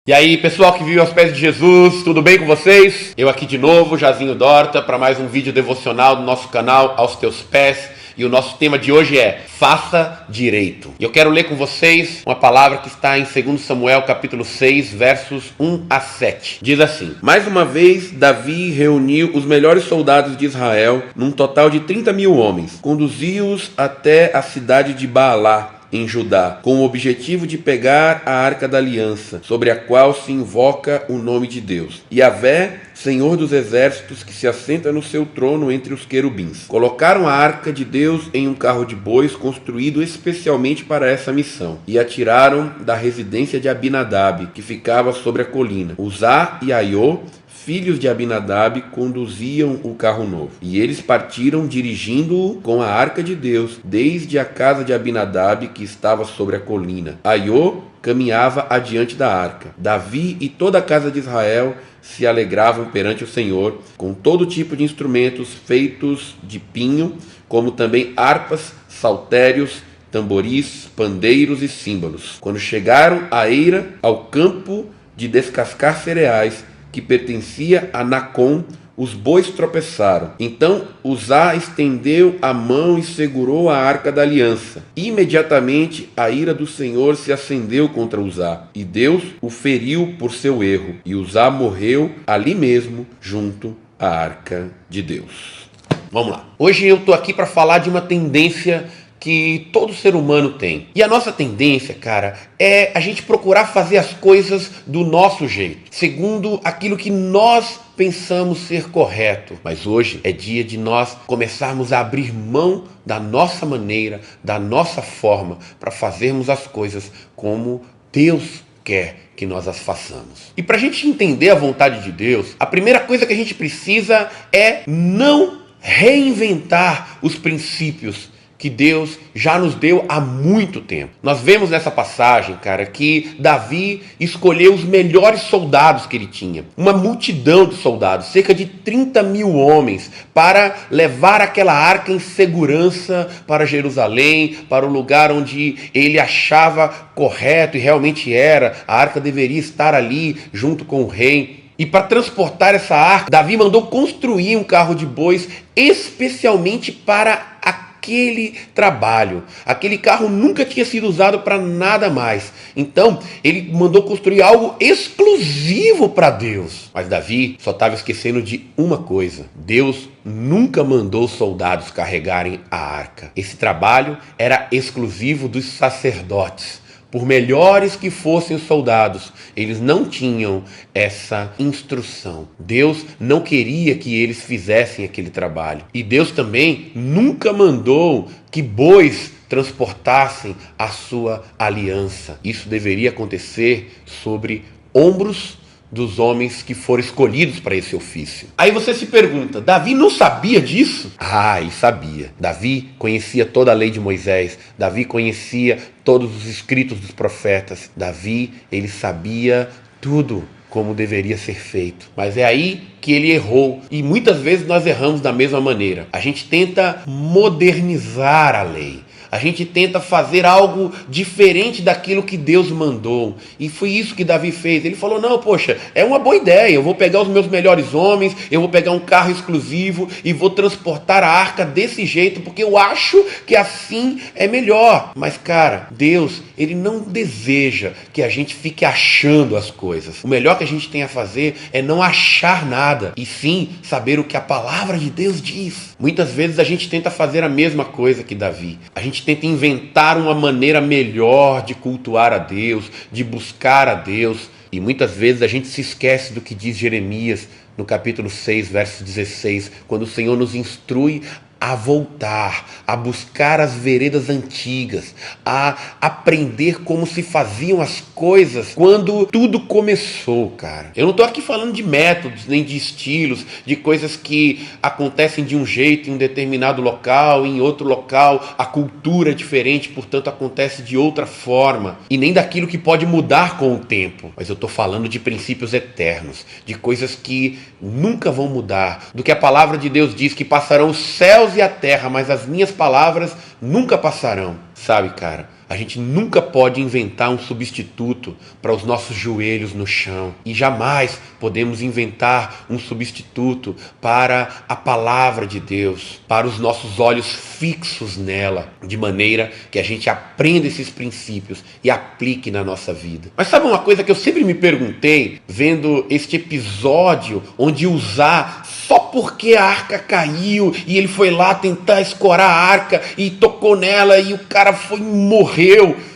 E aí, pessoal que vive aos pés de Jesus, tudo bem com vocês? Eu aqui de novo, Jazinho Dorta, para mais um vídeo devocional do nosso canal Aos Teus Pés. E o nosso tema de hoje é Faça Direito. E eu quero ler com vocês uma palavra que está em 2 Samuel capítulo 6, versos 1 a 7. Diz assim: Mais uma vez, Davi reuniu os melhores soldados de Israel, num total de 30.000 homens. Conduziu-os até a cidade de Baalá, em Judá, com o objetivo de pegar a Arca da Aliança, sobre a qual se invoca o nome de Deus. Yahvé, Senhor dos Exércitos, que se assenta no seu trono entre os querubins. Colocaram a Arca de Deus em um carro de bois construído especialmente para essa missão, e a tiraram da residência de Abinadab, que ficava sobre a colina. Uzá e Aiô, filhos de Abinadab, conduziam o carro novo. E eles partiram dirigindo-o com a arca de Deus, desde a casa de Abinadab, que estava sobre a colina. Aiô caminhava adiante da arca. Davi e toda a casa de Israel se alegravam perante o Senhor, com todo tipo de instrumentos feitos de pinho, como também harpas, saltérios, tamboris, pandeiros e símbolos. Quando chegaram à eira, ao campo de descascar cereais, que pertencia a Nacon, os bois tropeçaram. Então Uzá estendeu a mão e segurou a arca da aliança. Imediatamente a ira do Senhor se acendeu contra Uzá, e Deus o feriu por seu erro, e Uzá morreu ali mesmo, junto à arca de Deus. Vamos lá. Hoje eu estou aqui para falar de uma tendência que todo ser humano tem. E a nossa tendência, cara, é a gente procurar fazer as coisas do nosso jeito, segundo aquilo que nós pensamos ser correto. Mas hoje é dia de nós começarmos a abrir mão da nossa maneira, da nossa forma, para fazermos as coisas como Deus quer que nós as façamos. E para a gente entender a vontade de Deus, a primeira coisa que a gente precisa é não reinventar os princípios que Deus já nos deu há muito tempo. Nós vemos nessa passagem, cara, que Davi escolheu os melhores soldados que ele tinha. Uma multidão de soldados, cerca de 30.000 homens, para levar aquela arca em segurança para Jerusalém, para o lugar onde ele achava correto e realmente era. A arca deveria estar ali junto com o rei. E para transportar essa arca, Davi mandou construir um carro de bois especialmente para aquele trabalho. Aquele carro nunca tinha sido usado para nada mais. Então, ele mandou construir algo exclusivo para Deus. Mas Davi só estava esquecendo de uma coisa. Deus nunca mandou soldados carregarem a arca. Esse trabalho era exclusivo dos sacerdotes. Por melhores que fossem os soldados, eles não tinham essa instrução. Deus não queria que eles fizessem aquele trabalho. E Deus também nunca mandou que bois transportassem a sua aliança. Isso deveria acontecer sobre ombros dos homens que foram escolhidos para esse ofício. Aí você se pergunta, Davi não sabia disso? Ah, ele sabia. Davi conhecia toda a lei de Moisés. Davi conhecia todos os escritos dos profetas. Davi, ele sabia tudo como deveria ser feito. Mas é aí que ele errou. E muitas vezes nós erramos da mesma maneira. A gente tenta modernizar a lei. A gente tenta fazer algo diferente daquilo que Deus mandou. E foi isso que Davi fez. Ele falou, não, poxa, é uma boa ideia. Eu vou pegar os meus melhores homens, eu vou pegar um carro exclusivo e vou transportar a arca desse jeito, porque eu acho que assim é melhor. Mas, cara, Deus, ele não deseja que a gente fique achando as coisas. O melhor que a gente tem a fazer é não achar nada, e sim saber o que a palavra de Deus diz. Muitas vezes a gente tenta fazer a mesma coisa que Davi. A gente tenta inventar uma maneira melhor de cultuar a Deus, de buscar a Deus. E muitas vezes a gente se esquece do que diz Jeremias no capítulo 6, verso 16, quando o Senhor nos instrui a voltar, a buscar as veredas antigas, a aprender como se faziam as coisas quando tudo começou, cara. Eu não estou aqui falando de métodos, nem de estilos, de coisas que acontecem de um jeito em um determinado local, em outro local a cultura é diferente, portanto acontece de outra forma, e nem daquilo que pode mudar com o tempo. Mas eu estou falando de princípios eternos, de coisas que nunca vão mudar, do que a palavra de Deus diz, que passarão os céus e a terra, mas as minhas palavras nunca passarão. Sabe, cara, A gente nunca pode inventar um substituto para os nossos joelhos no chão. E jamais podemos inventar um substituto para a palavra de Deus, para os nossos olhos fixos nela, de maneira que a gente aprenda esses princípios e aplique na nossa vida. Mas sabe uma coisa que eu sempre me perguntei, vendo este episódio onde Uzá, só porque a arca caiu e ele foi lá tentar escorar a arca e tocou nela e o cara foi morreu.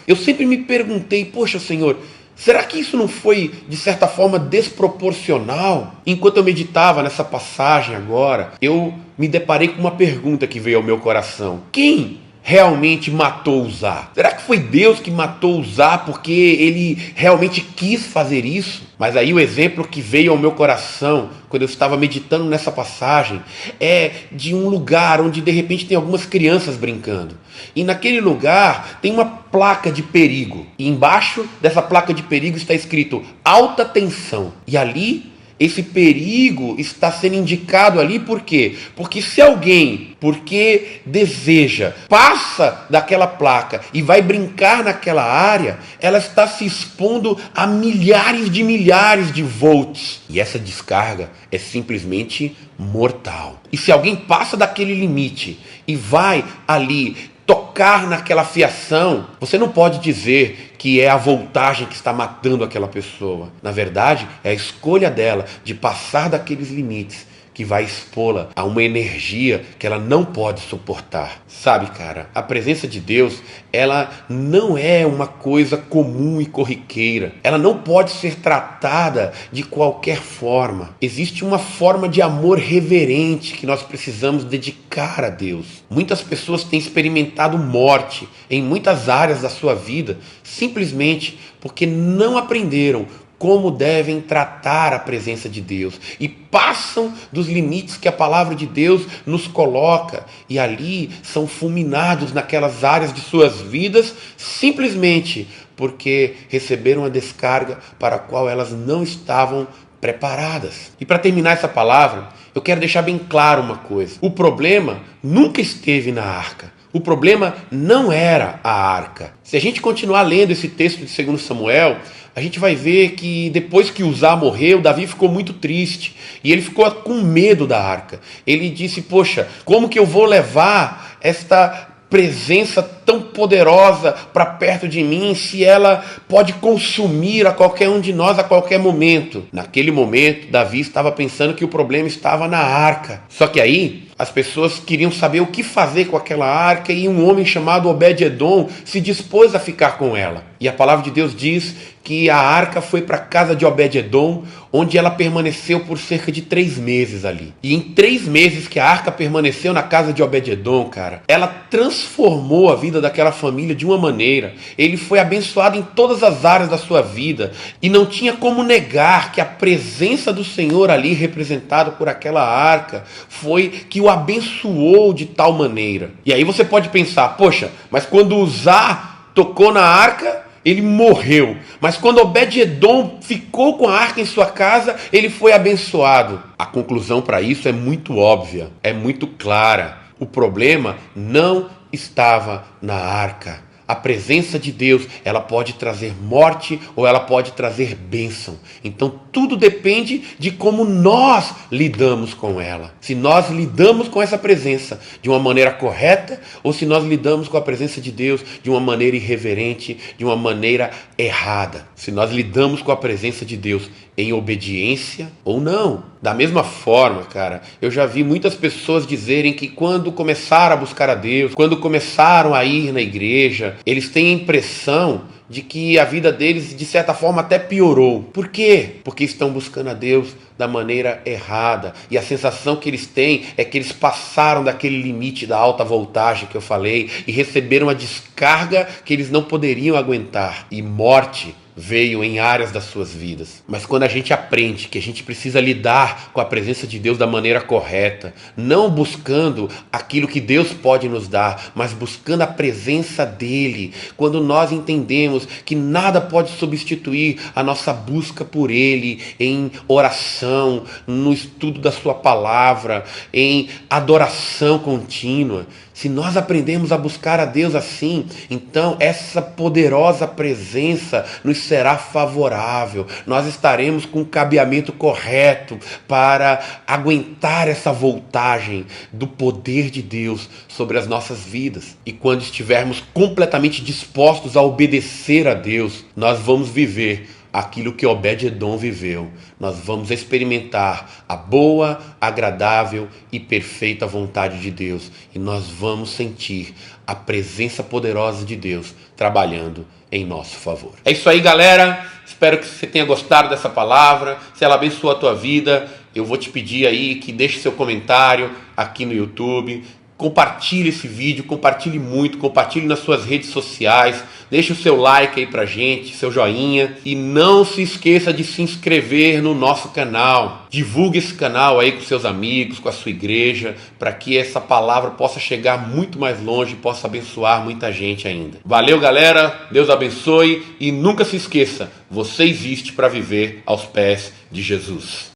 Eu sempre me perguntei, poxa Senhor, será que isso não foi de certa forma desproporcional? Enquanto eu meditava nessa passagem agora, eu me deparei com uma pergunta que veio ao meu coração. Quem realmente matou Uzá? Será que foi Deus que matou Uzá porque ele realmente quis fazer isso? Mas aí o exemplo que veio ao meu coração quando eu estava meditando nessa passagem é de um lugar onde de repente tem algumas crianças brincando. E naquele lugar tem uma placa de perigo. E embaixo dessa placa de perigo está escrito alta tensão. E ali esse perigo está sendo indicado ali por quê? Porque se alguém, porque deseja, passa daquela placa e vai brincar naquela área, ela está se expondo a milhares de volts. E essa descarga é simplesmente mortal. E se alguém passa daquele limite e vai ali tocar naquela fiação, você não pode dizer que é a voltagem que está matando aquela pessoa. Na verdade, é a escolha dela de passar daqueles limites que vai expô-la a uma energia que ela não pode suportar. Sabe, cara, a presença de Deus, ela não é uma coisa comum e corriqueira. Ela não pode ser tratada de qualquer forma. Existe uma forma de amor reverente que nós precisamos dedicar a Deus. Muitas pessoas têm experimentado morte em muitas áreas da sua vida, simplesmente porque não aprenderam como devem tratar a presença de Deus e passam dos limites que a palavra de Deus nos coloca e ali são fulminados naquelas áreas de suas vidas simplesmente porque receberam a descarga para a qual elas não estavam preparadas. E para terminar essa palavra, eu quero deixar bem claro uma coisa. O problema nunca esteve na arca. O problema não era a arca. Se a gente continuar lendo esse texto de 2 Samuel, a gente vai ver que depois que Uzá morreu, Davi ficou muito triste. E ele ficou com medo da arca. Ele disse, poxa, como que eu vou levar esta presença tão poderosa para perto de mim se ela pode consumir a qualquer um de nós a qualquer momento? Naquele momento, Davi estava pensando que o problema estava na arca. Só que aí as pessoas queriam saber o que fazer com aquela arca e um homem chamado Obed-Edom se dispôs a ficar com ela. E a palavra de Deus diz que a arca foi para a casa de Obed-Edom, onde ela permaneceu por cerca de 3 meses ali. E em 3 meses que a arca permaneceu na casa de Obed-Edom, cara, ela transformou a vida daquela família de uma maneira. Ele foi abençoado em todas as áreas da sua vida. E não tinha como negar que a presença do Senhor ali, representada por aquela arca, foi que o abençoou de tal maneira. E aí você pode pensar, poxa, mas quando Uzá tocou na arca, ele morreu. Mas quando Obed-Edom ficou com a arca em sua casa, ele foi abençoado. A conclusão para isso é muito óbvia, é muito clara. O problema não estava na arca. A presença de Deus, ela pode trazer morte ou ela pode trazer bênção. Então tudo depende de como nós lidamos com ela. Se nós lidamos com essa presença de uma maneira correta ou se nós lidamos com a presença de Deus de uma maneira irreverente, de uma maneira errada. Se nós lidamos com a presença de Deus em obediência ou não. Da mesma forma, cara, eu já vi muitas pessoas dizerem que quando começaram a buscar a Deus, quando começaram a ir na igreja, eles têm a impressão de que a vida deles, de certa forma, até piorou. Por quê? Porque estão buscando a Deus da maneira errada. E a sensação que eles têm é que eles passaram daquele limite da alta voltagem que eu falei e receberam a descarga que eles não poderiam aguentar. E morte veio em áreas das suas vidas. Mas quando a gente aprende que a gente precisa lidar com a presença de Deus da maneira correta, não buscando aquilo que Deus pode nos dar, mas buscando a presença dele, quando nós entendemos que nada pode substituir a nossa busca por ele em oração, no estudo da sua palavra, em adoração contínua, Se nós aprendemos a buscar a Deus assim, então essa poderosa presença nos será favorável. Nós estaremos com o cabeamento correto para aguentar essa voltagem do poder de Deus sobre as nossas vidas. E quando estivermos completamente dispostos a obedecer a Deus, nós vamos viver aquilo que Obed-Edom viveu. Nós vamos experimentar a boa, agradável e perfeita vontade de Deus. E nós vamos sentir a presença poderosa de Deus trabalhando em nosso favor. É isso aí, galera. Espero que você tenha gostado dessa palavra. Se ela abençoou a tua vida, eu vou te pedir aí que deixe seu comentário aqui no YouTube. Compartilhe esse vídeo, compartilhe muito, compartilhe nas suas redes sociais, deixe o seu like aí pra gente, seu joinha, e não se esqueça de se inscrever no nosso canal. Divulgue esse canal aí com seus amigos, com a sua igreja, para que essa palavra possa chegar muito mais longe e possa abençoar muita gente ainda. Valeu, galera, Deus abençoe e nunca se esqueça, você existe para viver aos pés de Jesus.